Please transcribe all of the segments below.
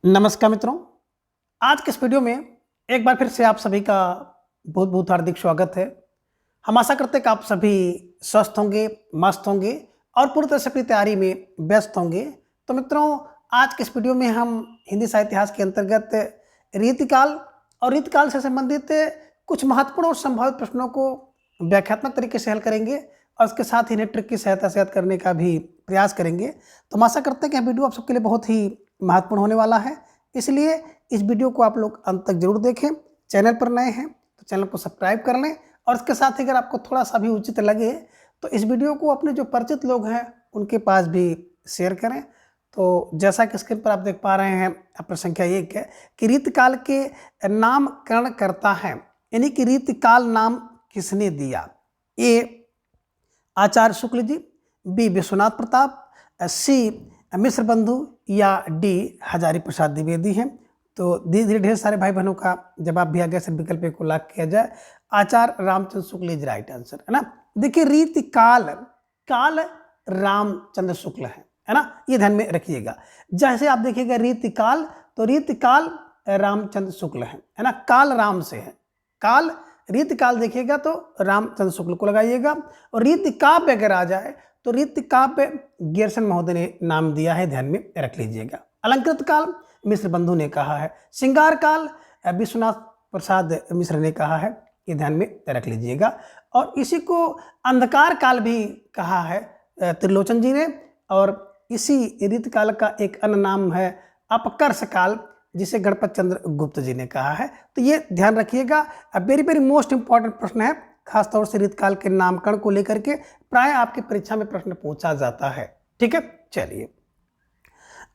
नमस्कार मित्रों। आज के इस वीडियो में एक बार फिर से आप सभी का बहुत बहुत हार्दिक स्वागत है। हम आशा करते हैं कि आप सभी स्वस्थ होंगे, मस्त होंगे और पूरी तरह से अपनी तैयारी में व्यस्त होंगे। तो मित्रों, आज के इस वीडियो में हम हिंदी साहित्य इतिहास के अंतर्गत रीतिकाल और रीतिकाल से संबंधित कुछ महत्वपूर्ण और संभावित प्रश्नों को व्याख्यात्मक तरीके से हल करेंगे और उसके साथ ही ट्रिक की सहायता से याद करने का भी प्रयास करेंगे। तो हम आशा करते हैं कि यह वीडियो आप सबके लिए बहुत ही महत्वपूर्ण होने वाला है, इसलिए इस वीडियो को आप लोग अंत तक जरूर देखें। चैनल पर नए हैं तो चैनल को सब्सक्राइब कर लें और इसके साथ ही अगर आपको थोड़ा सा भी उचित लगे तो इस वीडियो को अपने जो परिचित लोग हैं उनके पास भी शेयर करें। तो जैसा कि स्क्रीन पर आप देख पा रहे हैं, प्रश्न संख्या 1 है कि रीतिकाल के नामकरण करता है, यानी कि रीतिकाल नाम किसने दिया? ए आचार्य शुक्ल जी, बी विश्वनाथ प्रताप, सी मिश्र बंधु या डी हजारी प्रसाद द्विवेदी हैं। तो धीरे धीरे ढेर सारे भाई बहनों का जवाब भी आ गया। सब विकल्प को लॉक किया जाए, आचार्य Ramchandra Shukla is right answer, है ना। देखिए रीतिकाल काल रामचंद्र शुक्ल है ना, ये ध्यान में रखिएगा। जैसे आप देखिएगा रीतिकाल, तो रीतिकाल रामचंद्र शुक्ल है ना, काल राम से है। काल रीतिकाल देखिएगा तो रामचंद्र शुक्ल को लगाइएगा। और रीतिकाव्य अगर आ जाए तो रीतिकाव्य गियरसन महोदय ने नाम दिया है, ध्यान में रख लीजिएगा। अलंकृत काल मिश्र बंधु ने कहा है। श्रृंगार काल विश्वनाथ प्रसाद मिश्र ने कहा है, ये ध्यान में रख लीजिएगा। और इसी को अंधकार काल भी कहा है त्रिलोचन जी ने। और इसी रीतिकाल का एक अन्य नाम है अपकर्ष काल, जिसे गणपत चंद्र गुप्त जी ने कहा है। तो ये ध्यान रखिएगा। वेरी वेरी मोस्ट इंपॉर्टेंट प्रश्न है, खासतौर से रीतकाल के नामकरण को लेकर के प्राय आपकी परीक्षा में प्रश्न पूछा जाता है। ठीक है, चलिए।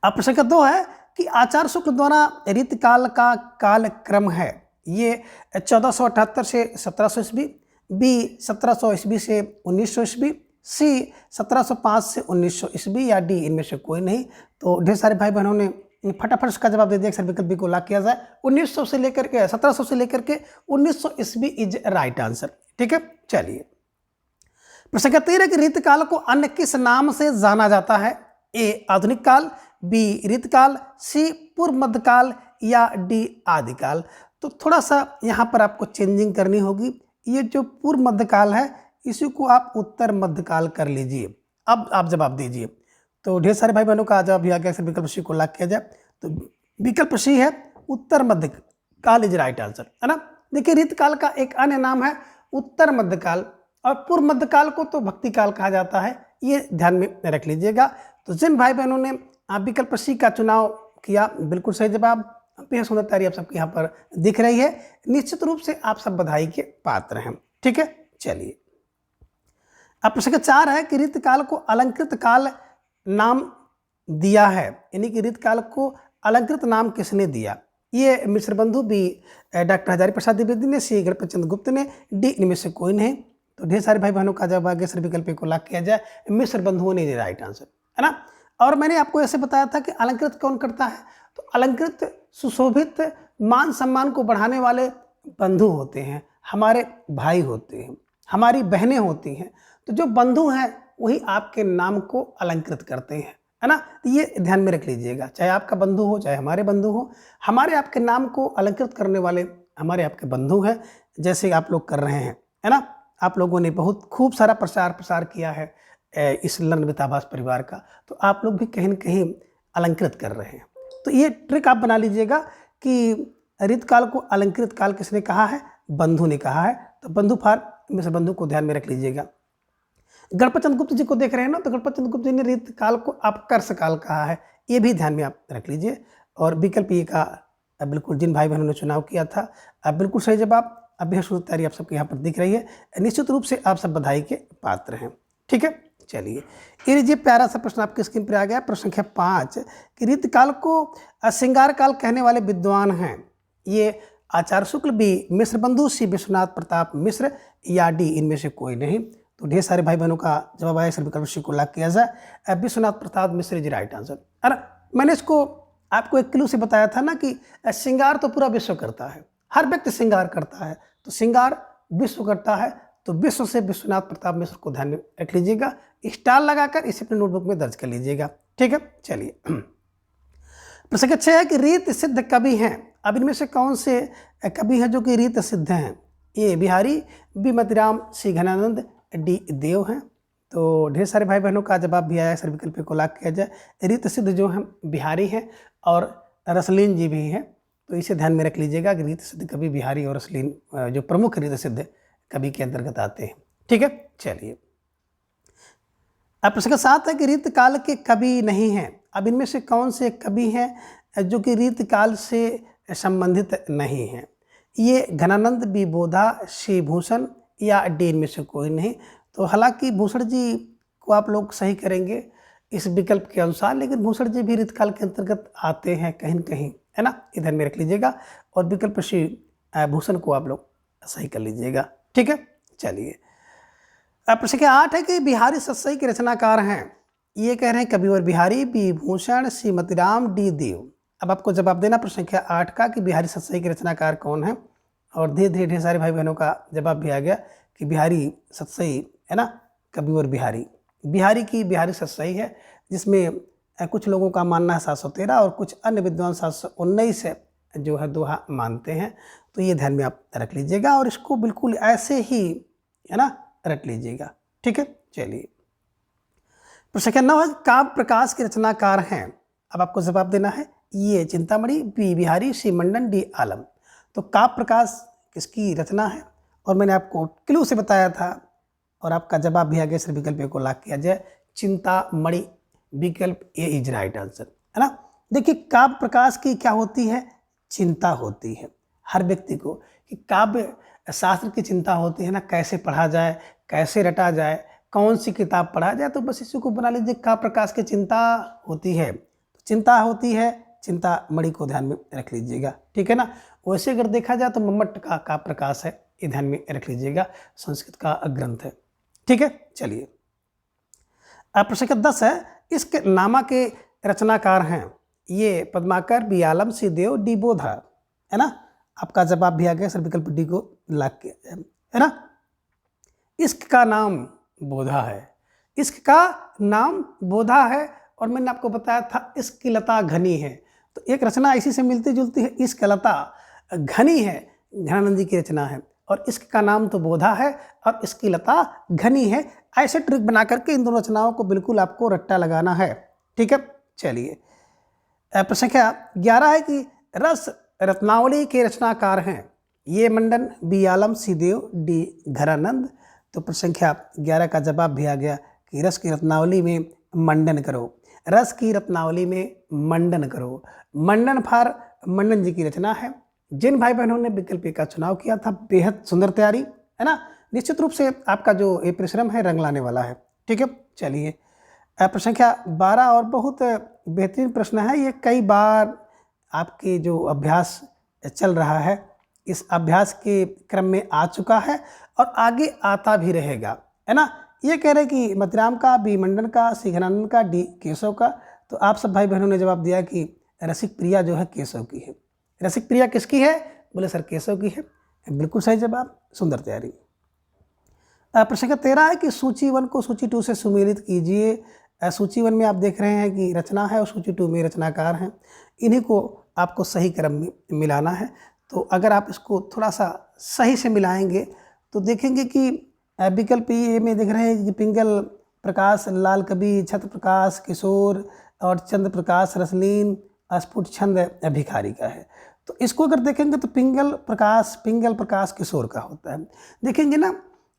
अब प्रश्न संख्या 2 है कि आचार्य शुक्ल द्वारा रीतकाल का कालक्रम है, ये 1478 से 1700 ईस्वी, बी 1700 ईस्वी से 1900 ईस्वी, सी 1705 से 1900 ईस्वी या डी इनमें से कोई नहीं। तो ढेर सारे भाई बहनों ने फटाफट इसका जवाब दे दिया। विकल्प बी को लॉक किया जाए। 1900 से लेकर के 1700 से लेकर के 1900 ईस्वी इज राइट आंसर। ठीक है, चलिए। प्रश्न संख्या 13 कि रीतकाल को अन्य किस नाम से जाना जाता है? ए आधुनिक काल, बी रीतकाल, सी पूर्व मध्यकाल या डी आदिकाल। तो थोड़ा सा यहाँ पर आपको चेंजिंग करनी होगी। ये जो पूर्व मध्यकाल है इसी को आप उत्तर मध्यकाल कर लीजिए। अब आप जवाब दीजिए। तो ढेर सारे भाई बहनों का जवाब भी आ गया। विकल्प सी को लॉक किया जाए तो विकल्प सी है उत्तर मध्यकाल इज राइट आंसर, है ना। देखिए रीतकाल का एक अन्य नाम है उत्तर मध्यकाल और पूर्व मध्यकाल को तो भक्ति काल कहा जाता है, ये ध्यान में रख लीजिएगा। तो जिन भाई बहनों ने विकल्प सी का चुनाव किया, बिल्कुल सही जवाब। बेहद सुंदर तैयारी आप सबके यहाँ पर दिख रही है। निश्चित रूप से आप सब बधाई के पात्र हैं। ठीक है, चलिए। अब प्रश्न 4 है कि रीतकाल को अलंकृत काल नाम दिया है, यानी कि रीतकाल को अलंकृत नाम किसने दिया? ये मिश्र बंधु, बी डॉक्टर हजारी प्रसाद द्विवेदी ने, सी गणपत चंद्र गुप्त ने, डी इनमें से कोई नहीं। तो ढेर सारे भाई बहनों का जवाब आगे सर विकल्प को लॉक किया जाए, मिश्र बंधुओं ने राइट आंसर, है ना। और मैंने आपको ऐसे बताया था कि अलंकृत कौन करता है, तो अलंकृत सुशोभित मान सम्मान को बढ़ाने वाले बंधु होते हैं, हमारे भाई होते हैं, हमारी बहनें होती हैं। तो जो बंधु हैं वही आपके नाम को अलंकृत करते हैं, है ना। तो ये ध्यान में रख लीजिएगा। चाहे आपका बंधु हो, चाहे हमारे बंधु हो, हमारे आपके नाम को अलंकृत करने वाले हमारे आपके बंधु हैं, जैसे आप लोग कर रहे हैं, है ना। आप लोगों ने बहुत खूब सारा प्रसार किया है इस ललन मिताभास परिवार का, तो आप लोग भी कहीं न कहीं अलंकृत कर रहे हैं। तो ये ट्रिक आप बना लीजिएगा कि रीतकाल को अलंकृत काल किसने कहा है? बंधु ने कहा है। तो बंधु फार मिश्र बंधु को ध्यान में रख लीजिएगा। गणपत चंद्र गुप्त जी को देख रहे हैं ना, तो गणपत चंद्र गुप्त जी ने रीतकाल को अपकर्ष काल कहा है, ये भी ध्यान में आप रख लीजिए। और विकल्प ए का बिल्कुल जिन भाई बहनों ने चुनाव किया था बिल्कुल सही जवाब। अब बेहद सुंदर तैयारी आप सबके यहाँ पर दिख रही है। निश्चित रूप से आप सब बधाई के पात्र हैं। ठीक है, चलिए। ये लीजिए प्यारा सा प्रश्न आपकी स्क्रीन पर आ गया। प्रश्न संख्या 5 कि रीतकाल को श्रृंगार काल कहने वाले विद्वान हैं, ये आचार्य शुक्ल, बी मिश्र बंधु, सी विश्वनाथ प्रताप मिश्र या डी इनमें से कोई नहीं। तो ढेर सारे भाई बहनों का जवाब आया। सर विकल्प सी को लॉक किया जाए, विश्वनाथ प्रताप मिश्र इज राइट आंसर। अरे मैंने इसको आपको एक क्लू से बताया था ना कि श्रृंगार तो पूरा विश्व करता है, हर व्यक्ति श्रृंगार करता है, तो श्रृंगार विश्व करता है, तो विश्व से विश्वनाथ प्रताप मिश्र को ध्यान में रख लीजिएगा। स्टार लगाकर इसे अपने नोटबुक में दर्ज कर लीजिएगा। ठीक है, चलिए। प्रश्न 6 है कि रीत सिद्ध कवि हैं। अब इनमें से कौन से कवि हैं जो कि रीत सिद्ध हैं? ए बिहारी, बी मतिराम, सी घनानंद, डी देव हैं। तो ढेर सारे भाई बहनों का जवाब भी आया, सर विकल्प को लॉक किया जाए। रीत सिद्ध जो हैं बिहारी हैं और रसलीन जी भी हैं, तो इसे ध्यान में रख लीजिएगा कि रीत सिद्ध कवि बिहारी और रसलीन जो प्रमुख रीत सिद्ध कवि के अंतर्गत आते हैं। ठीक है, चलिए। अब प्रश्न 7 है कि रीत काल के कवि नहीं हैं। अब इनमें से कौन से कवि हैं जो कि रीत काल से संबंधित नहीं हैं? ये घनानंद, बी बोधा, सी भूषण या डी इनमें से कोई नहीं। तो हालांकि भूषण जी को आप लोग सही करेंगे इस विकल्प के अनुसार, लेकिन भूषण जी भी रीत काल के अंतर्गत आते हैं कहीं न कहीं, है ना, इधर में रख लीजिएगा और विकल्प सी भूषण को आप लोग सही कर लीजिएगा। ठीक है, चलिए। अब प्रश्न 8 है कि बिहारी सतसई के रचनाकार हैं। ये कह रहे हैं कविवर बिहारी, बी भूषण, सी मतिराम, डी देव। अब आपको जवाब देना प्रश्न 8 का कि बिहारी सतसई के रचनाकार कौन है, और धीरे धीरे ढेर सारे भाई बहनों का जवाब भी आ गया कि बिहारी सतसई, है ना, कविवर बिहारी। बिहारी की बिहारी सतसई है, जिसमें कुछ लोगों का मानना है 713 और कुछ अन्य विद्वान 719 है जो है दोहा मानते हैं। तो ये ध्यान में आप रख लीजिएगा और इसको बिल्कुल ऐसे ही, है ना, रख लीजिएगा। ठीक है, चलिए। प्रश्न 9 है काव्य प्रकाश के रचनाकार हैं। अब आपको जवाब देना है ये चिंतामणि, बी बिहारी, सी मंडन, डी आलम। तो काव्य प्रकाश किसकी रचना है? और मैंने आपको क्लू से बताया था और आपका जवाब भी आ गया, सर विकल्प को लॉक किया जाए, चिंतामणि, विकल्प ए इज राइट आंसर, है ना। देखिए काव्य प्रकाश की क्या होती है, चिंता होती है हर व्यक्ति को कि काव्य शास्त्र की चिंता होती है ना, कैसे पढ़ा जाए, कैसे रटा जाए, कौन सी किताब पढ़ा जाए। तो बस इसी को बना लीजिए, काव्य प्रकाश की चिंता होती है, चिंता होती है, चिंतामणि को ध्यान में रख लीजिएगा। ठीक है ना। वैसे अगर देखा जाए तो मम्मट का काव्य प्रकाश है, ये ध्यान में रख लीजिएगा, संस्कृत का ग्रंथ है। ठीक है, चलिए। अब प्रश्न 10 है इसके नामा के रचनाकार हैं। ये पद्माकर, बी आलम, सी देव, डी बोधा, है ना। आपका जवाब भी आ गया, सर विकल्प डी को लॉक किया जाए, है ना। इश्क का नाम बोधा है, इश्क का नाम बोधा है। और मैंने आपको बताया था इश्क की लता घनी है, तो एक रचना इसी से मिलती जुलती है, इश्क लता घनी है, घनानंद जी की रचना है, और इश्क का नाम तो बोधा है और इसकी लता घनी है। ऐसे ट्रिक बना करके इन दोनों रचनाओं को बिल्कुल आपको रट्टा लगाना है। ठीक है, चलिए। प्रश्न 11 है कि रस रत्नावली के रचनाकार हैं। ये मंडन, बी आलम, सी देव, डी घनानंद। तो प्रश्न 11 का जवाब भी आ गया कि रस की रत्नावली में मंडन करो, रस की रत्नावली में मंडन करो। मंडन फार मंडन जी की रचना है। जिन भाई बहनों ने विकल्प का चुनाव किया था, बेहद सुंदर तैयारी, है ना। निश्चित रूप से आपका जो ये परिश्रम है रंग लाने वाला है। ठीक है, चलिए। प्रश्न 12 और बहुत बेहतरीन प्रश्न है ये, कई बार आपके जो अभ्यास चल रहा है इस अभ्यास के क्रम में आ चुका है और आगे आता भी रहेगा, है ना। ये कह रहे हैं कि मतिराम का, बी मंडन का, सी घनानंद का, डी केशव का। तो आप सब भाई बहनों ने जवाब दिया कि रसिक प्रिया जो है केशव की है। रसिक प्रिया किसकी है? बोले सर केशव की है। बिल्कुल सही जवाब, सुंदर तैयारी। प्रश्न 13 है कि सूची 1 को सूची 2 से सुमेलित कीजिए। सूची 1 में आप देख रहे हैं कि रचना है और सूची 2 में रचनाकार हैं, इन्हीं को आपको सही क्रम में मिलाना है। तो अगर आप इसको थोड़ा सा सही से मिलाएंगे तो देखेंगे कि विकल्प ए में देख रहे हैं कि पिंगल प्रकाश लाल कवि, छत्र प्रकाश किशोर और चंद्र प्रकाश रसलीन, स्फुट छंद भिखारी का है। तो इसको अगर देखेंगे तो पिंगल प्रकाश किशोर का होता है। देखेंगे ना,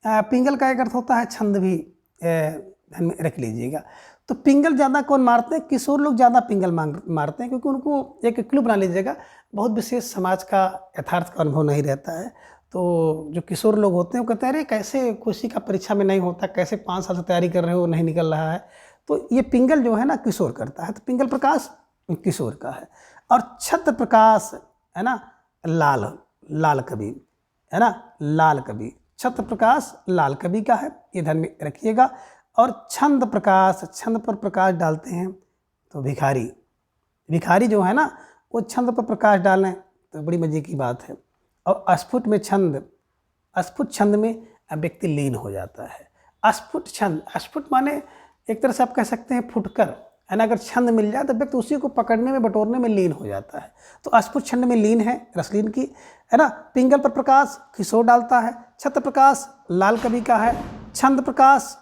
पिंगल का एक अर्थ होता है छंद भी, ध्यान में रख लीजिएगा। तो पिंगल ज़्यादा कौन मारते हैं? किशोर लोग ज़्यादा पिंगल मारते हैं, क्योंकि उनको एक क्लू बना लीजिएगा, बहुत विशेष समाज का यथार्थ का अनुभव नहीं रहता है। तो जो किशोर लोग होते हैं वो कहते हैं अरे कैसे किसी का परीक्षा में नहीं होता, कैसे 5 साल से तैयारी कर रहे हो नहीं निकल रहा है। तो ये पिंगल जो है ना किशोर करता है, तो पिंगल प्रकाश किशोर का है। और छत्र प्रकाश है ना लाल कवि, है ना, लाल कवि, छत्र प्रकाश लाल कवि का है, ये ध्यान में रखिएगा। और छंद पर प्रकाश डालते हैं तो भिखारी जो है ना वो छंद पर प्रकाश डालें तो बड़ी मजे की बात है। और अस्फुट छंद में व्यक्ति लीन हो जाता है। अस्फुट छंद, अस्फुट माने एक तरह से आप कह सकते हैं फुटकर, है ना। अगर छंद मिल जाए तो व्यक्ति उसी को पकड़ने में बटोरने में लीन हो जाता है। तो अस्फुट छंद में लीन है रसलीन की, है ना। पिंगल पर प्रकाश किशोर डालता है, छत्र प्रकाश लाल कवि का है, छंद प्रकाश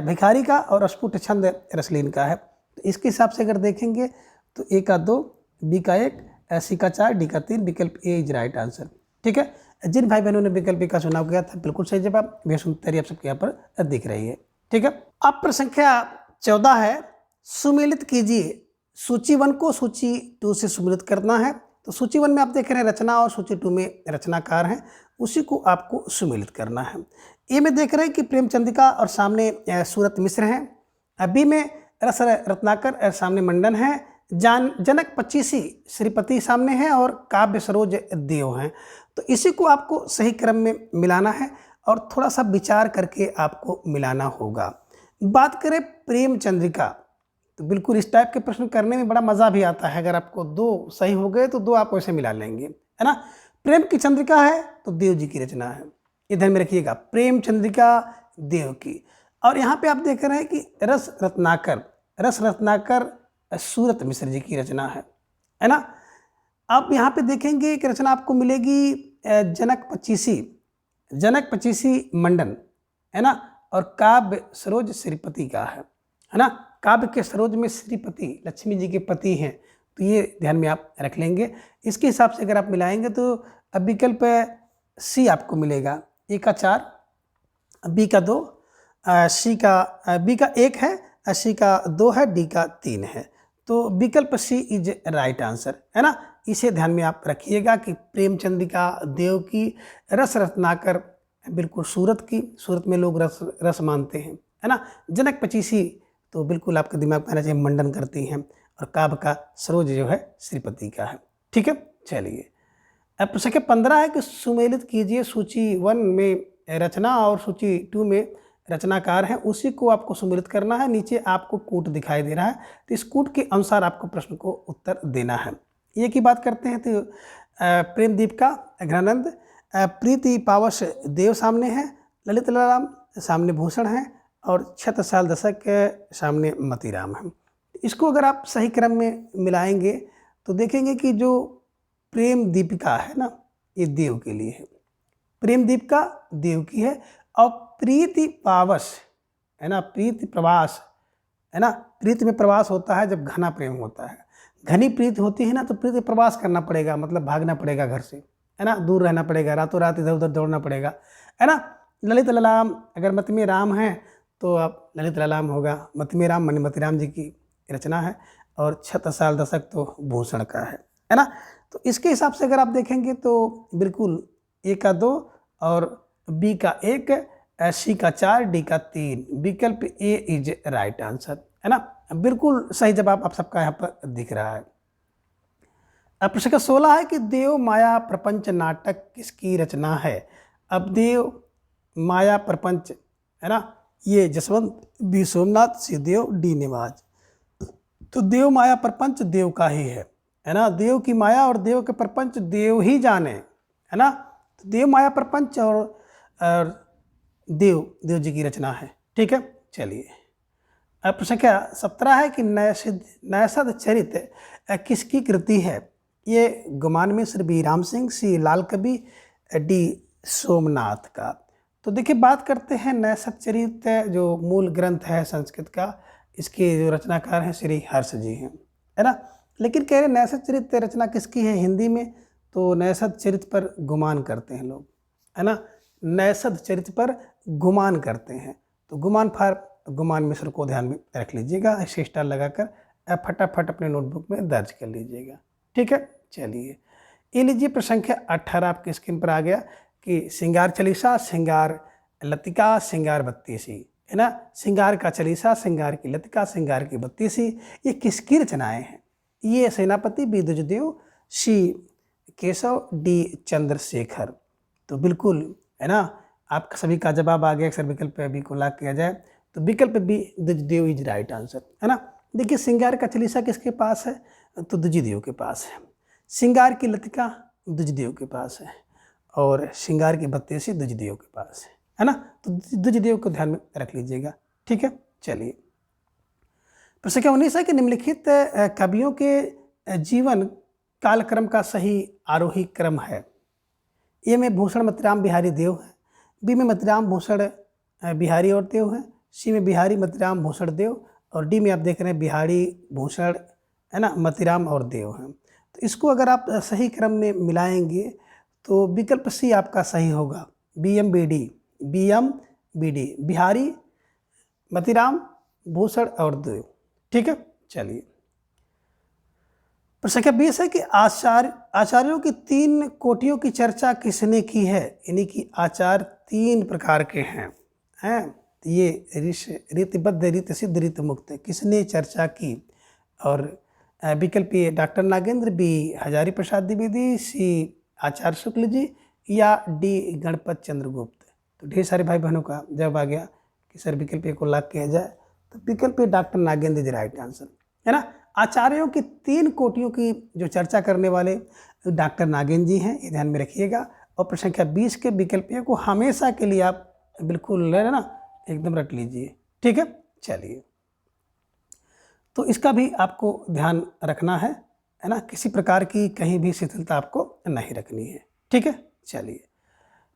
भिखारी का और अस्फुट छंद रसलीन का है। तो इसके हिसाब से अगर देखेंगे तो ए का 2, बी का 1, सी का 4, डी का 3, विकल्प ए इज राइट आंसर। ठीक है, जिन भाई बहनों ने विकल्प ए का चुनाव किया था बिल्कुल सही जवाब, बेसुंद तैयारी आप सबके यहाँ पर दिख रही है। ठीक है, अब प्रश्न संख्या 14 है, सुमेलित कीजिए। सूची 1 को सूची 2 से सुमेलित करना है। तो सूची 1 में आप देख रहे हैं रचना और सूची 2 में रचनाकार हैं, उसी को आपको सुमेलित करना है। ए में देख रहे हैं कि प्रेमचंद्रिका और सामने सूरत मिश्र हैं। बी में रस रत्नाकर सामने मंडन है, जनक पच्चीसी श्रीपति सामने है और काव्य सरोज देव हैं। तो इसी को आपको सही क्रम में मिलाना है और थोड़ा सा विचार करके आपको मिलाना होगा। बात करें प्रेमचंद्रिका, तो बिल्कुल इस टाइप के प्रश्न करने में बड़ा मज़ा भी आता है। अगर आपको 2 सही हो गए तो 2 आप वैसे मिला लेंगे, है ना। प्रेम की चंद्रिका है तो देव जी की रचना है, इधर में रखिएगा, प्रेम चंद्रिका देव की। और यहाँ पे आप देख रहे हैं कि रस रत्नाकर सूरत मिश्र जी की रचना है ना। आप यहाँ पे देखेंगे कि रचना आपको मिलेगी जनक पच्चीसी मंडन, है ना, और काव्य सरोज श्रीपति का है ना। काव्य के सरोज में श्रीपति लक्ष्मी जी के पति हैं, तो ये ध्यान में आप रख लेंगे। इसके हिसाब से अगर आप मिलाएंगे तो अब विकल्प सी आपको मिलेगा, ए का 4, बी का 2, बी का 1 है, सी का 2 है, डी का 3 है। तो विकल्प सी इज राइट आंसर, है ना। इसे ध्यान में आप रखिएगा कि प्रेमचंद्रिका देव की, रस रत्नाकर बिल्कुल सूरत में लोग रस मानते हैं, है ना। जनक पच्चीसी तो बिल्कुल आपके दिमाग में आना चाहिए, मंडन करती हैं, और काव्य का सरोज जो है श्रीपति का है। ठीक है, चलिए अब प्रश्न 15 है कि सुमेलित कीजिए। सूची 1 में रचना और सूची 2 में रचनाकार हैं, उसी को आपको सुमेलित करना है। नीचे आपको कूट दिखाई दे रहा है, तो इस कूट के अनुसार आपको प्रश्न को उत्तर देना है। ये की बात करते हैं तो प्रेमदीप का घनानंद, प्रीति पावस देव सामने है, ललित राम सामने भूषण है और छत्रसाल दशक के सामने मतीराम है। इसको अगर आप सही क्रम में मिलाएंगे तो देखेंगे कि जो प्रेम दीपिका है ना, ये देव के लिए है, प्रेम दीपिका देव की है। और प्रीति पावस है ना, प्रीति प्रवास है ना, प्रीति में प्रवास होता है जब घना प्रेम होता है। घनी प्रीति होती है ना तो प्रीति प्रवास करना पड़ेगा, मतलब भागना पड़ेगा घर से, है ना, दूर रहना पड़ेगा, रातों रात इधर उधर दौड़ना पड़ेगा, है ना। ललित ललाम, अगर मत में राम है तो आप ललित ललाम होगा, मत में राम मनी मतीराम जी की रचना है, और छत्रसाल दशक तो भूषण का है ना। तो इसके हिसाब से अगर आप देखेंगे तो बिल्कुल ए का 2 और बी का 1, सी का 4, डी का 3, विकल्प ए इज राइट आंसर, है ना। बिल्कुल सही जवाब आप सबका यहाँ पर दिख रहा है। अब प्रश्न 16 है कि देव माया प्रपंच नाटक किसकी रचना है। अब देव माया प्रपंच है ना, ये जसवंत बी सोमनाथ, सी देव, डी निवाज। तो देव माया प्रपंच देव का ही है ना। देव की माया और देव के प्रपंच देव ही जाने, है ना। तो देव माया प्रपंच और देव जी की रचना है। ठीक है, चलिए अब प्रश्न 17 है कि नैषध चरित किसकी कृति है। ये गुमान मिश्र, बी राम सिंह, सी लाल कवि, डी सोमनाथ का। तो देखिए बात करते हैं नैषध चरित, जो मूल ग्रंथ है संस्कृत का, इसके जो रचनाकार हैं श्री हर्ष जी हैं, है ना। लेकिन कह रहे नैषध चरित रचना किसकी है हिंदी में, तो नैषध चरित पर गुमान करते हैं लोग, है ना। नैषध चरित पर गुमान करते हैं, तो गुमान मिश्र को ध्यान में रख लीजिएगा, स्टार लगाकर फटाफट अपने नोटबुक में दर्ज कर लीजिएगा। ठीक है, चलिए ये लीजिए प्रश्न 18 आपकी स्क्रीन पर आ गया कि श्रृंगार चालीसा, श्रृंगार लतिका, श्रृंगार बत्तीसी, है ना। श्रृंगार का चालीसा, श्रृंगार की लतिका, श्रृंगार की बत्तीसी, ये किसकी रचनाएं हैं। ये सेनापति, बी द्विजदेव, सी केशव, डी चंद्रशेखर। तो बिल्कुल है ना, आपका सभी का जवाब आ गया। अक्सर विकल्प बी को लॉक किया जाए तो विकल्प B Dwijdev is right answer, है ना। देखिए श्रृंगार का चालीसा किसके पास है, तो द्विजदेव के पास है। श्रृंगार की लतिका द्विजदेव के पास है और श्रृंगार की बत्तीसी द्विजदेव के पास है ना। तो द्विजदेव को ध्यान में रख लीजिएगा। ठीक है, चलिए प्रश्न संख्या 19 है कि निम्नलिखित कवियों के जीवन कालक्रम का सही आरोही क्रम है। ए में भूषण मतीराम बिहारी देव है, बी में मतीराम भूषण बिहारी और देव है, सी में बिहारी मतीराम भूषण देव, और डी में आप देख रहे हैं बिहारी भूषण है ना मतीराम और देव हैं। तो इसको अगर आप सही क्रम में मिलाएंगे तो विकल्प सी आपका सही होगा, BMBD बिहारी मतीराम भूषण और देव। ठीक है, चलिए प्रश्न संख्या 20 है कि आचार्यों की 3 कोटियों की चर्चा किसने की है। यानी कि आचार्य 3 प्रकार के हैं ये रीतिबद्ध, रीति सिद्ध, रीति मुक्त, किसने चर्चा की। और विकल्प A doctor Nagendra, B Hazari Prasad Dwivedi, सी आचार्य शुक्ल जी, या डी गणपत चंद्र गुप्त। तो ढेर सारे भाई बहनों का जवाब आ गया कि सर विकल्प ए को लॉक किया जाए, तो विकल्प A doctor Nagendra is right answer है ना। आचार्यों की 3 कोटियों की जो चर्चा करने वाले डॉक्टर नागेंद्र जी हैं, ये ध्यान में रखिएगा। और प्रश्न संख्या 20 के विकल्प ए को हमेशा के लिए आप बिल्कुल है ना एकदम रट लीजिए। ठीक है, चलिए तो इसका भी आपको ध्यान रखना है ना, किसी प्रकार की कहीं भी शिथिलता आपको नहीं रखनी है। ठीक है, चलिए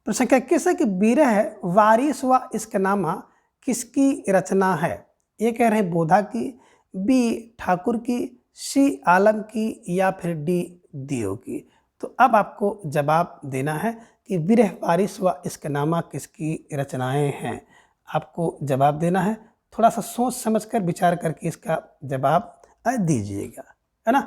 प्रश्न संख्या 21 है कि विरह वारिस व इश्कनामा किसकी रचना है। ये कह रहे हैं बोधा की, बी ठाकुर की, सी आलम की, या फिर डी दियो की। तो अब आपको जवाब देना है कि विरह वारिस व इश्कनामा किसकी रचनाएं हैं। आपको जवाब देना है, थोड़ा सा सोच समझकर विचार करके इसका जवाब दीजिएगा है ना।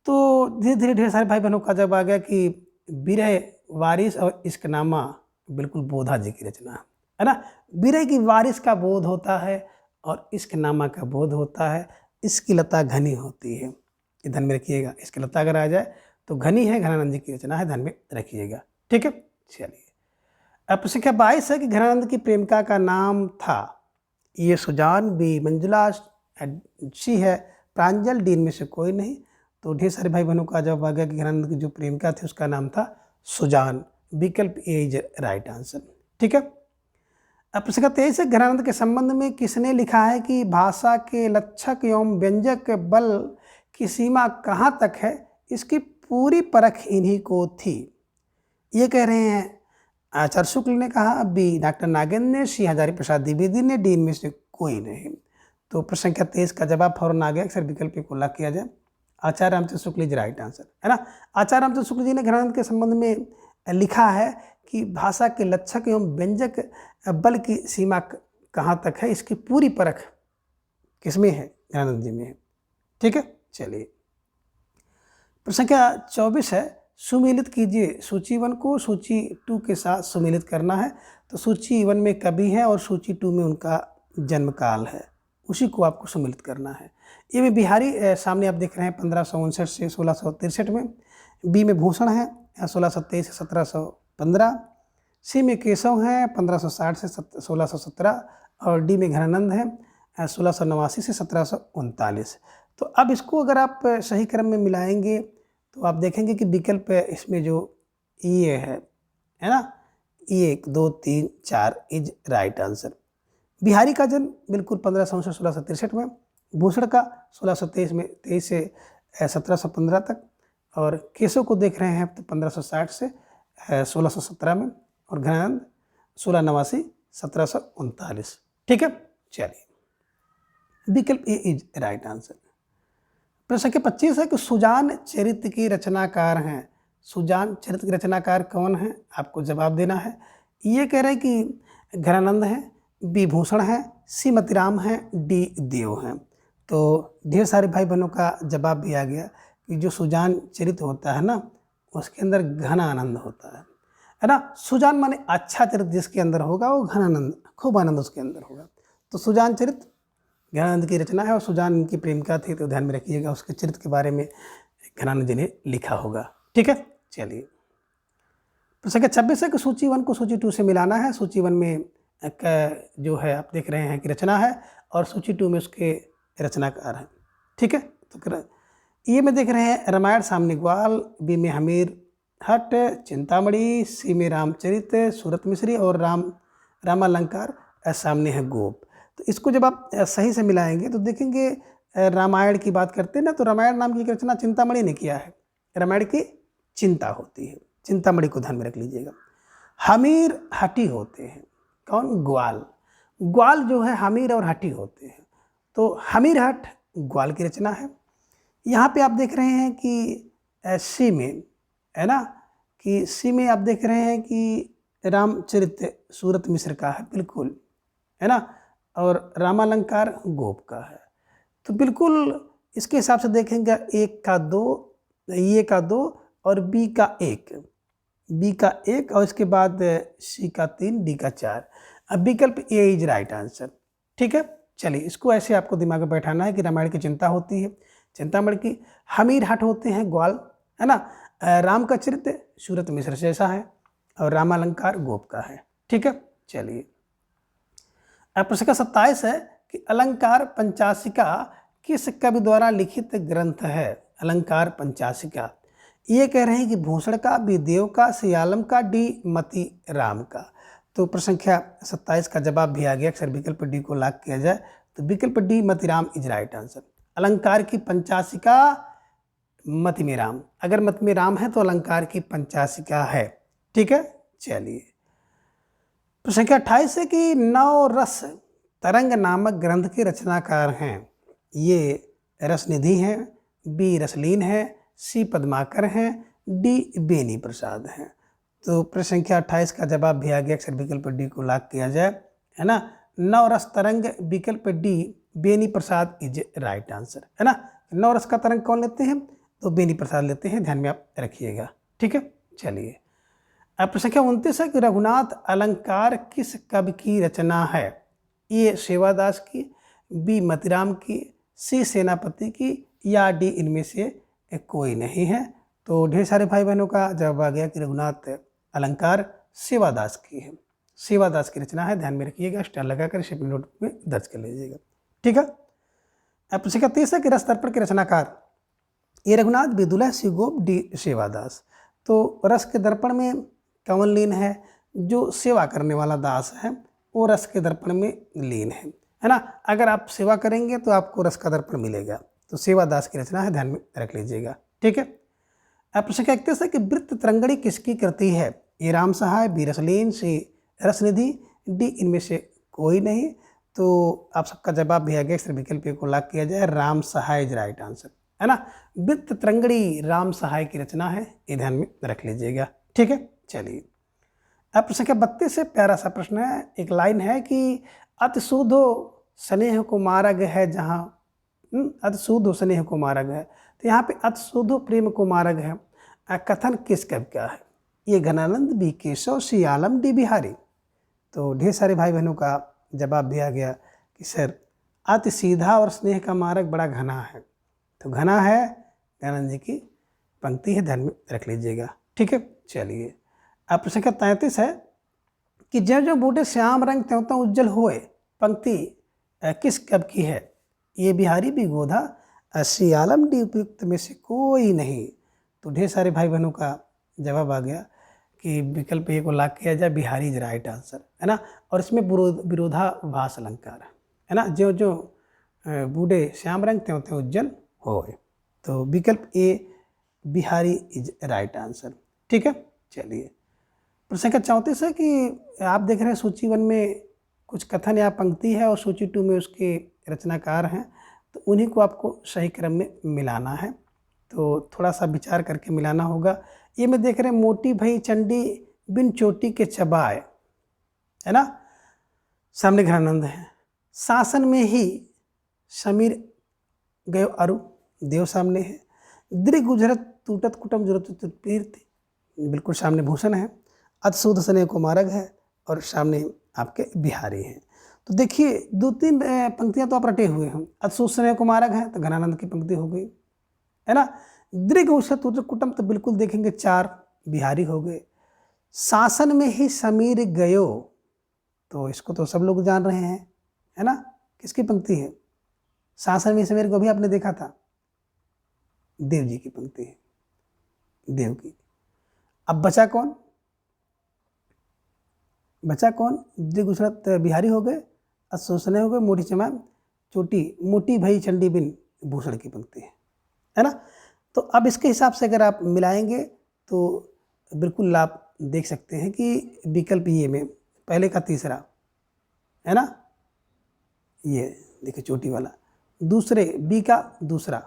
तो धीरे धीरे ढेर सारे भाई बहनों का जवाब आ गया कि विरह वारिस और इश्कनामा बिल्कुल बोधा जी की रचना है ना। विरह की वारिस का बोध होता है और इश्कनामा का बोध होता है। इसकी लता घनी होती है, ये ध्यान में रखिएगा। इसकी लता अगर आ जाए तो घनी है, घनानंद जी की रचना है, ध्यान में रखिएगा। ठीक है, चलिए अब प्रश्न संख्या 22 है कि घनानंद की प्रेमिका का नाम था। ये सुजान, बी मंजुला, सी है प्रांजल, डी में से कोई नहीं। तो ढेर सारे भाई बहनों का जवाब आ गया कि घनानंद की जो प्रेमिका थी उसका नाम था सुजान। विकल्प ए इज राइट आंसर। ठीक है, अब प्रश्न 23 है घनानंद के संबंध में किसने लिखा है कि भाषा के लक्षक एवं व्यंजक बल की सीमा कहाँ तक है, इसकी पूरी परख इन्हीं को थी। ये कह रहे हैं आचार्य शुक्ल ने कहा, बी डॉक्टर नागेंद्र ने, सी हजारी प्रसाद द्विवेदी ने, डी में से कोई नहीं। तो प्रश्न संख्या 23 का जवाब फौरन आ गया, सर विकल्प को लॉक किया जाए। आचार्य रामचंद्र शुक्ल जी राइट आंसर है ना। आचार्य रामचंद्र शुक्ल जी ने घनानंद के संबंध में लिखा है कि भाषा के लक्षक एवं व्यंजक बल की सीमा कहाँ तक है, इसकी पूरी परख किसमें है, घनानंद जी में है। ठीक है, चलिए प्रश्न संख्या 24 है सुमेलित कीजिए सूची 1 को सूची 2 के साथ सुमेलित करना है। तो सूची 1 में कवि है और सूची 2 में उनका जन्म काल है, उसी को आपको सम्मिलित करना है। ए में बिहारी सामने आप देख रहे हैं 1559 से 1663 में, बी में भूषण है 1623 से 1715, सी में केशव है 1560 से 1617, और डी में घनानंद है 1689 से 1739। तो अब इसको अगर आप सही क्रम में मिलाएंगे तो आप देखेंगे कि विकल्प इसमें जो ये है ना, 1 2 3 4 इज राइट आंसर। बिहारी का जन्म बिल्कुल 1500 से 1663 में, भूषण का 1623 में 23 से 1715 तक, और केशव को देख रहे हैं तो 1560 से 1617 में, और घनानंद 1689 1739। ठीक है, चलिए विकल्प ए इज राइट आंसर। प्रश्न संख्या 25 है कि सुजान चरित्र की रचनाकार हैं। सुजान चरित्र की रचनाकार कौन है, आपको जवाब देना है। ये कह रहे हैं कि घनानंद है, बी भूषण है, सी मतीराम है, डी देव हैं। तो ढेर सारे भाई बहनों का जवाब भी आ गया कि जो सुजान चरित्र होता है ना, उसके अंदर घन आनंद होता है ना। सुजान माने अच्छा चरित्र जिसके अंदर होगा वो घन आनंद, खूब आनंद उसके अंदर होगा। तो सुजान चरित्र घनानंद की रचना है और सुजान इनकी प्रेमिका थी, तो ध्यान में रखिएगा उसके चरित्र के बारे में घनानंद जी ने लिखा होगा। ठीक है, चलिए प्रश्न संख्या 26 है कि सूची 1 को सूची 2 से मिलाना है। सूची 1 में जो है आप देख रहे हैं कि रचना है, और सूची 2 में उसके रचनाकार हैं। ठीक है, तो ये में देख रहे हैं रामायण सामने ग्वाल, बी में हमीर हट चिंतामणि, सी में रामचरित सूरत मिश्री, और रामालंकार सामने है गोप। तो इसको जब आप सही से मिलाएंगे तो देखेंगे रामायण की बात करते हैं ना, तो रामायण नाम की एक रचना चिंतामणि ने किया है। रामायण की चिंता होती है, चिंतामणि को ध्यान में रख लीजिएगा। हमीर हटी होते हैं, कौन? ग्वाल। ग्वाल जो है हमीर और हटी होते हैं, तो हमीर हट ग्वाल की रचना है। यहाँ पे आप देख रहे हैं कि सी में, है ना, कि सी में आप देख रहे हैं कि रामचरित सूरत मिश्र का है, बिल्कुल, है ना, और रामालंकार गोप का है। तो बिल्कुल इसके हिसाब से देखेंगे, एक का दो, ये का दो और बी का एक, बी का एक और इसके बाद सी का तीन, डी का चार। अब विकल्प ए इज राइट आंसर। ठीक है, चलिए इसको ऐसे आपको दिमाग में बैठाना है कि रामायण की चिंता होती है चिंतामणि की, हमीर हट होते हैं ग्वाल, है ना, राम का चरित्र सूरत मिश्र जैसा है और रामालंकार गोप का है। ठीक है, चलिए अब प्रश्न का 27 है कि अलंकार पंचाशिका किस कवि द्वारा लिखित ग्रंथ है? अलंकार पंचाशिका, ये कह रहे हैं कि भूषण का, विदेव का, सियालम का, डी मति राम का। तो प्रश्न संख्या 27 का जवाब भी आ गया। अक्सर विकल्प डी को लॉक किया जाए तो विकल्प D Matiram is right answer. अलंकार की पंचाशिका मति में राम, अगर मति में राम है तो अलंकार की पंचाशिका है। ठीक है, चलिए प्रश्न संख्या 28 है कि नवरस तरंग नामक ग्रंथ के रचनाकार हैं। ये रसनिधि हैं, बी रसलीन है, सी पद्माकर हैं, डी बेनी प्रसाद हैं। तो प्रश्न संख्या 28 का जवाब भी आ गया। अक्सर विकल्प डी को लॉक किया जाए, है ना, नवरस तरंग विकल्प D Beni Prasad is right answer, है ना। नवरस का तरंग कौन लेते हैं? तो बेनी प्रसाद लेते हैं, ध्यान में आप रखिएगा। ठीक है, चलिए अब प्रश्न संख्या 29 है कि रघुनाथ अलंकार किस कवि की रचना है? ए सेवादास की, बी मतिराम की, सी सेनापति की, या डी इनमें से कोई नहीं है। तो ढेर सारे भाई बहनों का जवाब आ गया कि रघुनाथ अलंकार सेवादास की है, सेवादास की रचना है। ध्यान में रखिएगा, स्टार लगाकर इसे अपने नोट में दर्ज कर लीजिएगा। ठीक है, अब प्रश्न संख्या 30 है कि रस दर्पण के रचनाकार ए रघुनाथ, बी दुल्हा, सी गोप, डी सेवादास। तो रस के दर्पण में कौन लीन है? जो सेवा करने वाला दास है वो रस के दर्पण में लीन है ना। अगर आप सेवा करेंगे तो आपको रस का दर्पण मिलेगा। तो सेवादास की रचना है, ध्यान में रख लीजिएगा। ठीक है, अब प्रश्न 31 है कि वृत्त तरंगणी किसकी कृति है? ए राम सहाय, बी रसलीन, सी रसनिधि, डी इनमें से कोई नहीं। तो आप सबका जवाब भी आ गया। सिर्फ विकल्प को लॉक किया जाए, राम सहाय इज राइट आंसर, है ना। वृत्त तरंगणी राम सहाय की रचना है, ये ध्यान में रख लीजिएगा। ठीक है, चलिए अब प्रश्न संख्या 32 से प्यारा सा प्रश्न है। एक लाइन है कि अतिशुद्धो स्नेह को मार्ग है जहाँ, अतिशुद्धो स्नेह को मार्ग है। तो यहाँ पे अतिशुद्धो प्रेम को मार्ग है, कथन किस कवि का है? ये घनानंद, बी केशव, सी आलम, डी बिहारी। तो ढेर सारे भाई बहनों का जवाब भी आ गया कि सर अति सीधा और स्नेह का मार्ग बड़ा घना है। तो घना है घनानंद जी की पंक्ति है, ध्यान में रख लीजिएगा। ठीक है, चलिए अब प्रश्न संख्या 33 है कि जो जो बूटे श्याम रंग त्यों त्यों उज्जवल होए, पंक्ति किस कवि की है? ये बिहारी, बी गोधा, सी आलम, डी उपयुक्त में से कोई नहीं। तो ढेर सारे भाई बहनों का जवाब आ गया कि विकल्प ए को लॉक किया जाए, बिहारी इज राइट आंसर, है ना। और इसमें विरोधाभास अलंकार है ना, जो जो बूढ़े श्याम रंग त्यों त्यों उज्जवल होए। तो विकल्प ए बिहारी इज राइट आंसर। ठीक है, चलिए प्रश्न संख्या 34 है कि आप देख रहे हैं सूची 1 में कुछ कथन या पंक्ति है और सूची 2 में उसके रचनाकार हैं, तो उन्हीं को आपको सही क्रम में मिलाना है। तो थोड़ा सा विचार करके मिलाना होगा। ये में देख रहे हैं मोटी भई चंडी बिन चोटी के चबाए, है ना, सामने घनानंद है। शासन में ही समीर गयो अरु, देव सामने है। दृग गुजरत टूटत कुटम जरूरत तीर्थ, बिल्कुल सामने भूषण है। अतिशुद्ध स्नेह को मार्ग है और सामने आपके बिहारी हैं। तो देखिए 2-3 पंक्तियां तो आप रटे हुए हैं। अतिशुद्ध स्नेह को मार्ग है तो घनानंद की पंक्ति हो गई, है ना। दृग गुजरत कुटम तो बिल्कुल देखेंगे 4 बिहारी हो गए। शासन में ही समीर गयो, तो इसको तो सब लोग जान रहे हैं, है ना, किसकी पंक्ति है? शासन में समीर को भी आपने देखा था, देव जी की पंक्ति है, देव की। अब बचा कौन? बचा कौन? दृग गुजरत बिहारी हो गए, अशोषण हो गए, मोटी चमा चोटी, मोटी भई चंडी बिन भूषण की पंक्ति है ना। तो अब इसके हिसाब से अगर आप मिलाएंगे तो बिल्कुल आप देख सकते हैं कि विकल्प ये में पहले का तीसरा है ना, ये देखिए चोटी वाला, दूसरे बी का दूसरा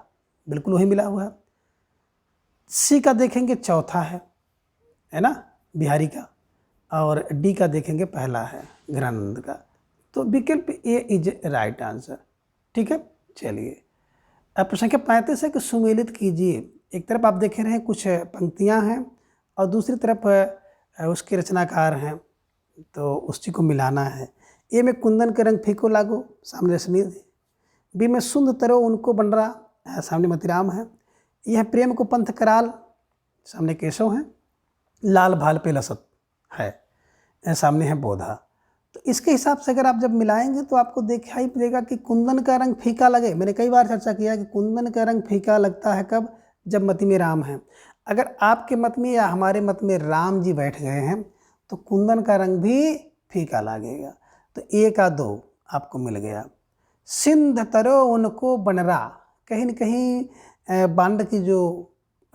बिल्कुल वही मिला हुआ है। सी का देखेंगे चौथा है ना बिहारी का, और डी का देखेंगे पहला है घनानंद का। तो विकल्प ए इज राइट आंसर। ठीक है, चलिए अब प्रश्न संख्या 35 है कि सुमेलित कीजिए। एक तरफ आप देख रहे हैं कुछ पंक्तियां हैं और दूसरी तरफ उसके रचनाकार हैं, तो उसी को मिलाना है। ए में कुंदन के रंग फीको लागो, सामने रश्मि। बी में सुंद तरो उनको बन रहा, सामने मतिराम है। यह प्रेम को पंथ कराल, सामने केशव है। लाल भाल पे लसत है, सामने है बोधा। तो इसके हिसाब से अगर आप जब मिलाएंगे तो आपको दिखाई पड़ेगा कि कुंदन का रंग फीका लगे। मैंने कई बार चर्चा किया कि कुंदन का रंग फीका लगता है कब, जब मति में राम है। अगर आपके मत में या हमारे मत में राम जी बैठ गए हैं तो कुंदन का रंग भी फीका लगेगा। तो ए का 2 आपको मिल गया। सिंध तरो उनको बनरा, कहीं न कहीं बांड की जो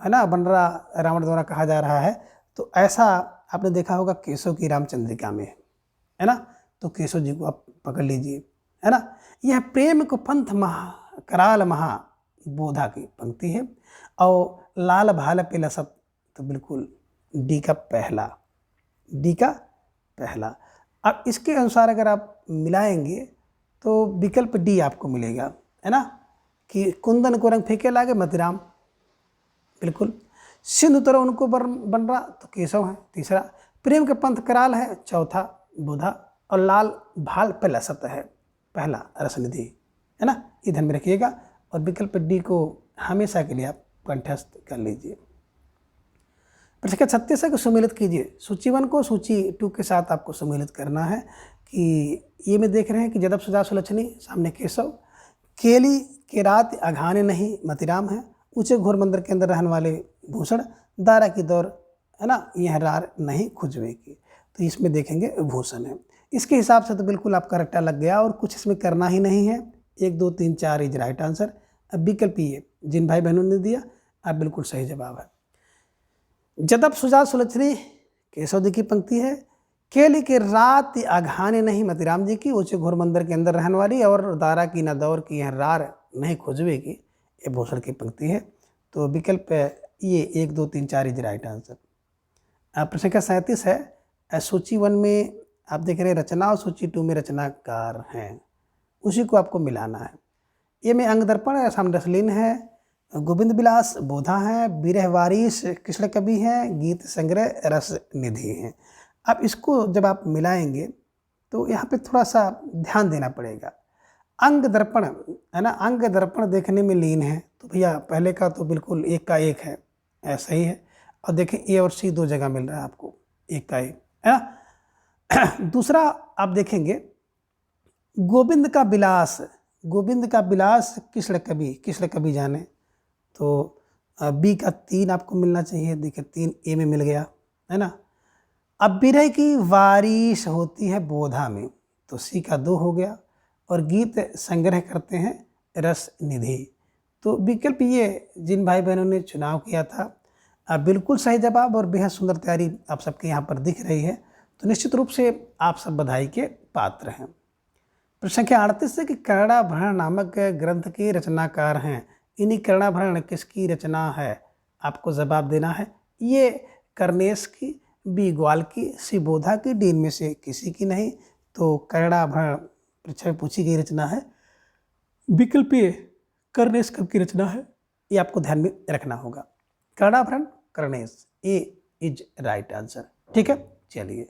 है ना बनरा रावण द्वारा कहा जा रहा है, तो ऐसा आपने देखा होगा केशव की रामचंद्रिका में है ना। तो केशव जी को आप पकड़ लीजिए है ना। यह प्रेम को पंथ महा कराल महा बोधा की पंक्ति है। और लाल भाल पे लसत, तो बिल्कुल डी का पहला, डी का पहला। अब इसके अनुसार अगर आप मिलाएंगे तो विकल्प डी आपको मिलेगा है ना, कि कुंदन को रंग फीके लागे मतिराम, बिल्कुल। सिंधु तरह उनको बन रहा, तो केशव है तीसरा। प्रेम के पंथ कराल है चौथा बोधा। और लाल भाल पे लसत है पहला रसनिधि है ना, ये ध्यान में रखिएगा। और विकल्प डी को हमेशा के लिए आप कंठस्थ कर लीजिए। प्रश्न 36 है कि सुमेलित कीजिए। सूची 1 को सूची 2 के साथ आपको सुमेलित करना है। कि ये में देख रहे हैं कि जदब सुजा सुलक्षणी, सामने केशव। केली के रात अघाने नहीं, मतिराम है। ऊंचे घोर मंदिर के अंदर रहने वाले भूषण। दारा की दौर है ना, यह रार नहीं खुजवे की, तो इसमें देखेंगे भूषण है। इसके हिसाब से तो बिल्कुल आपका रट्टा लग गया और कुछ इसमें करना ही नहीं है। 1 2 3 4 इज राइट आंसर। अब विकल्प ये जिन भाई बहनों ने दिया अब बिल्कुल सही जवाब है। जदब सुजा सुलक्षणी केशव जी की पंक्ति है। केली के रात आघाने नहीं, मतिराम जी की। ऊंचे घोर मंदिर के अंदर रहने वाली। और दारा की न दौर की, यह रार नहीं खुजवे की, ये भूषण की पंक्ति है। तो विकल्प ये 1 2 3 4 इज राइट आंसर। प्रश्न संख्या 37 है। सूची 1 में आप देख रहे हैं रचना और सूची 2 में रचनाकार हैं, उसी को आपको मिलाना है। ये में अंग दर्पण सामने रसलीन है। गोविंद विलास बोधा है। विरह वारिश कृष्ण कवि है। गीत संग्रह रस निधि है। अब इसको जब आप मिलाएंगे तो यहाँ पे थोड़ा सा ध्यान देना पड़ेगा। अंग दर्पण है ना, अंग दर्पण देखने में लीन है, तो भैया पहले का तो बिल्कुल 1 का 1 है, ऐसा ही है। और देखें ए और सी 2 जगह मिल रहा है आपको, 1 का 1 है ना। दूसरा आप देखेंगे गोविंद का विलास, गोविंद का विलास कृष्ण कवि जाने, तो बी का 3 आपको मिलना चाहिए। देखिए 3 ए में मिल गया है ना। अब विरह की वारिश होती है बोधा में, तो सी का 2 हो गया। और गीत संग्रह करते हैं रस निधि, तो विकल्प ये जिन भाई बहनों ने चुनाव किया था बिल्कुल सही जवाब। और बेहद सुंदर तैयारी आप सबके यहाँ पर दिख रही है, तो निश्चित रूप से आप सब बधाई के पात्र हैं। प्रश्न संख्या 38 है कि कर्णाभरण नामक ग्रंथ के रचनाकार हैं। इन्हीं कर्णाभरण किसकी रचना है, आपको जवाब देना है। ये कर्नेश की, बी ग्वाल की, सी बोधा की, डी में से किसी की नहीं। तो कर्णाभरण परीक्षा में पूछी गई रचना है। विकल्प ए कर्नेश कब की रचना है, ये आपको ध्यान में रखना होगा। कर्णाभरण कर्नेश, ए इज राइट आंसर। ठीक है, चलिए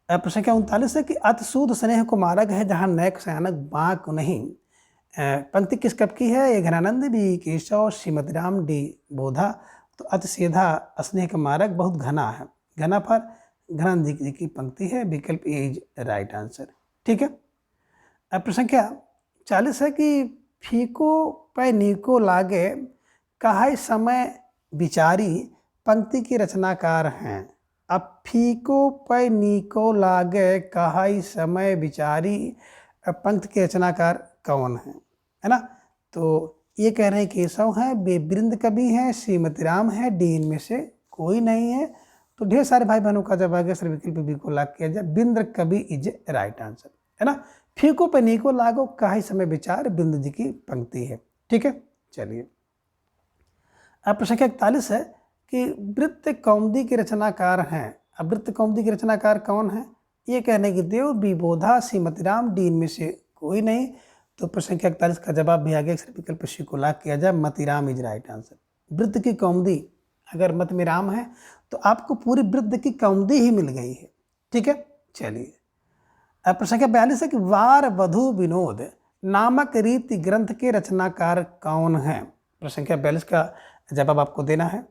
प्रश्न संख्या 39 है कि अतिशुद्ध स्नेह को मार्ग है जहाँ नैक सयानक बाँक नहीं। पंक्ति किस कब की है, ये घनानंद, बी केशव, श्रीमती राम, डी बोधा। तो अति सीधा स्नेह का मार्ग बहुत घना है, घना पर घनानंद जी की पंक्ति है। विकल्प ए इज राइट आंसर। ठीक है, प्रश्न संख्या 40 है कि फीको पै नीको लागे कहाई समय विचारी पंक्ति की रचनाकार हैं। अब फीको पै नीको लागे कहाई समय विचारी पंक्ति के रचनाकार कौन है ना। तो ये कह रहे हैं केशव हैं, बी वृंद कवि हैं, सी मतीराम है, डी इनमें से कोई नहीं है। तो ढेर सारे भाई बहनों का जब आगे सर विकल्प बी को लाग किया जाए, बिंद्र कवि इज राइट आंसर, है ना। फीको पे नीको लागो काहे समय विचार, बिंद जी की पंक्ति है। ठीक है, चलिए अब प्रश्न 41 है कि वृत्त कौमुदी के रचनाकार हैं। अब वृत्त कौमुदी के रचनाकार कौन है? ये कहने की देव, बी बोधा, सी मतीराम, डी इनमें से कोई नहीं। तो प्रश्न 41 का जवाब भी आगे अक्सर विकल्प सी को लाग किया जाए, मतीराम इज राइट आंसर। वृत्त की कौमुदी अगर मत में राम है तो आपको पूरी वृत्त की कौमुदी ही मिल गई है। ठीक है, चलिए अब प्रश्न 42 है कि वार वधु विनोद नामक रीति ग्रंथ के रचनाकार कौन है? प्रश्न 42 का जवाब आपको देना है।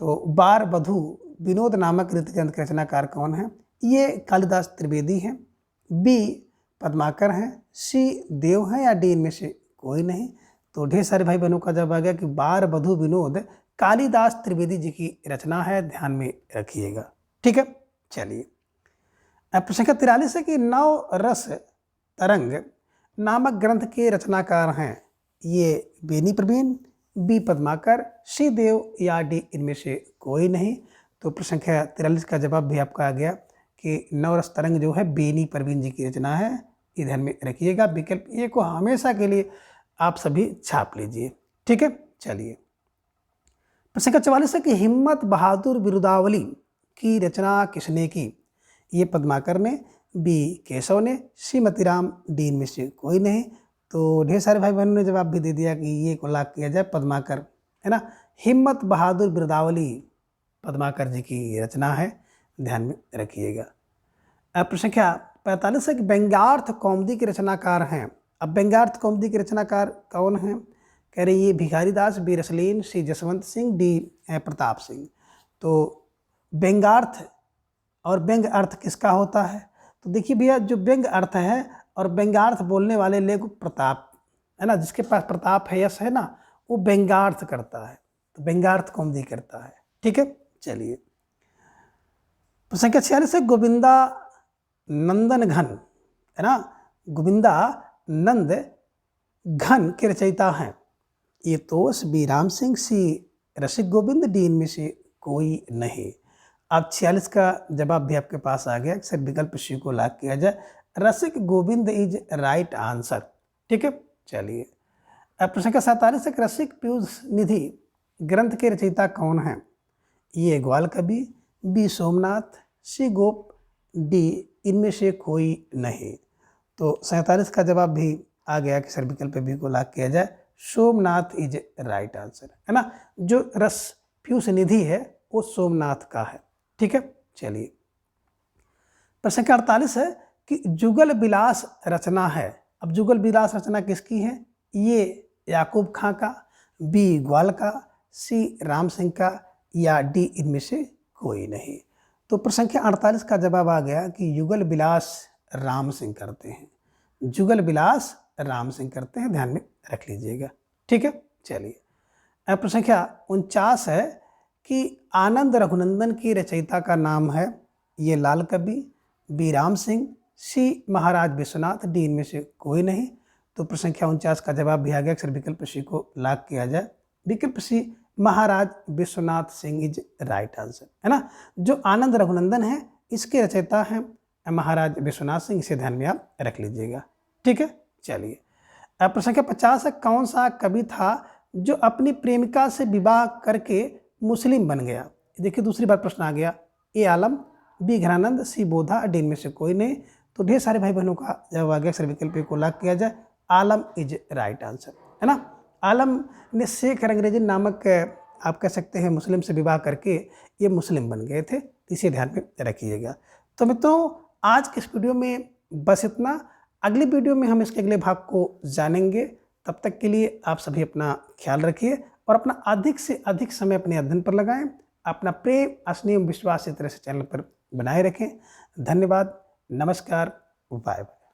तो वार वधु विनोद नामक रीति ग्रंथ के रचनाकार कौन है? ये कालिदास त्रिवेदी हैं, बी पद्माकर हैं, सी देव हैं, या डी इनमें से कोई नहीं। तो ढेर सारे भाई बहनों का जवाब आ गया कि वार वधु विनोद कालिदास त्रिवेदी जी की रचना है, ध्यान में रखिएगा। ठीक है, चलिए अब प्रश्न 43 है कि नव रस तरंग नामक ग्रंथ के रचनाकार हैं। ये बेनी प्रवीण, बी पद्माकर, सी देव, या डी इनमें से कोई नहीं। तो प्रश्न 43 का जवाब भी आपका आ गया कि नवरस तरंग जो है बेनी प्रवीण जी की रचना है, ये ध्यान में रखिएगा। विकल्प ए को हमेशा के लिए आप सभी छाप लीजिए। ठीक है, चलिए प्रश्न 44 है कि हिम्मत बहादुर बिरुदावली की रचना किसने की? ये पद्माकर ने, बी केशव ने, सी मतीराम, डी इनमें से कोई नहीं। तो ढेर सारे भाई बहनों ने जवाब भी दे दिया कि ये को लाग किया जाए, पद्माकर, है ना। हिम्मत बहादुर बिरुदावली पद्माकर जी की रचना है, ध्यान में रखिएगा। अब प्रश्न 45 है कि व्यंग्यार्थ कौमुदी के रचनाकार हैं। अब व्यंग्यार्थ कौमुदी के रचनाकार कौन हैं? कह रहे ये भिखारी दास, बी रसलीन, सी जसवंत सिंह, डी प्रताप सिंह। तो व्यंग्यार्थ और व्यंग्य अर्थ किसका होता है? तो देखिए भैया, जो व्यंग्य अर्थ है और व्यंग्यार्थ बोलने वाले लेख प्रताप, है ना, जिसके पास प्रताप है, यश है ना, वो व्यंग्यार्थ करता है, तो व्यंग्यार्थ कौमुदी करता है। ठीक है, चलिए प्रश्न 46 है गोविंदा नंदन घन, है ना, गोविंदा नंद घन के रचयिता हैं। ये तोष, बी राम सिंह, सी रसिक गोविंद, डी इनमें से कोई नहीं। अब 46 का जवाब भी आपके पास आ गया, सर विकल्प सी को लाग किया जाए, रसिक गोविंद इज राइट आंसर। ठीक है, चलिए अब प्रश्न 47 है रसिक पीयूष निधि ग्रंथ के रचयिता कौन हैं? ये ग्वाल कवि, बी सोमनाथ, सी गोप, डी इनमें से कोई नहीं। तो 47 का जवाब भी आ गया कि सर विकल्प बी को लाग किया जाए, सोमनाथ इज राइट आंसर, है ना। जो रस पीयूष निधि है वो सोमनाथ का है। ठीक है, चलिए प्रश्न 48 है कि जुगल विलास रचना है। अब जुगल विलास रचना किसकी है? ये याकूब खां का, बी ग्वाल का, सी राम सिंह का, या डी इनमें से कोई नहीं। तो प्रश्न 48 का जवाब आ गया कि युगल विलास राम सिंह करते हैं, जुगल विलास राम सिंह करते हैं, ध्यान में रख लीजिएगा। ठीक है, चलिए अब प्रश्न 49 है कि आनंद रघुनंदन की रचयिता का नाम है। ये लाल कवि, बी राम सिंह, सी महाराज विश्वनाथ, डी इनमें से कोई नहीं। तो प्रश्न 49 का जवाब भी आ गया, अक्सर विकल्प सी को लाग किया जाए, विकल्प C Maharaj Vishwanath Singh is right answer, है ना। जो आनंद रघुनंदन है इसके रचयिता हैं महाराज विश्वनाथ सिंह, इसे ध्यान में आप रख लीजिएगा। ठीक है, चलिए अब प्रश्न 50 है कौन सा कवि था जो अपनी प्रेमिका से विवाह करके मुस्लिम बन गया? देखिए दूसरी बार प्रश्न आ गया, ए आलम, बी घरानंद, सी बोधा, डी में से कोई नहीं। तो ढेर सारे भाई बहनों का जवाब आ गया, अक्सर विकल्प को लाग किया जाए, आलम इज राइट आंसर, है ना। आलम ने शेख अंग्रेजी नामक आप कह सकते हैं मुस्लिम से विवाह करके ये मुस्लिम बन गए थे, इसे ध्यान में रखिएगा। तो मित्रों आज के इस वीडियो में बस इतना, अगली वीडियो में हम इसके अगले भाग को जानेंगे। तब तक के लिए आप सभी अपना ख्याल रखिए और अपना अधिक से अधिक समय अपने अध्ययन पर लगाएं। अपना प्रेम, स्नेह, विश्वास इस तरह से चैनल पर बनाए रखें। धन्यवाद, नमस्कार, बाय बाय।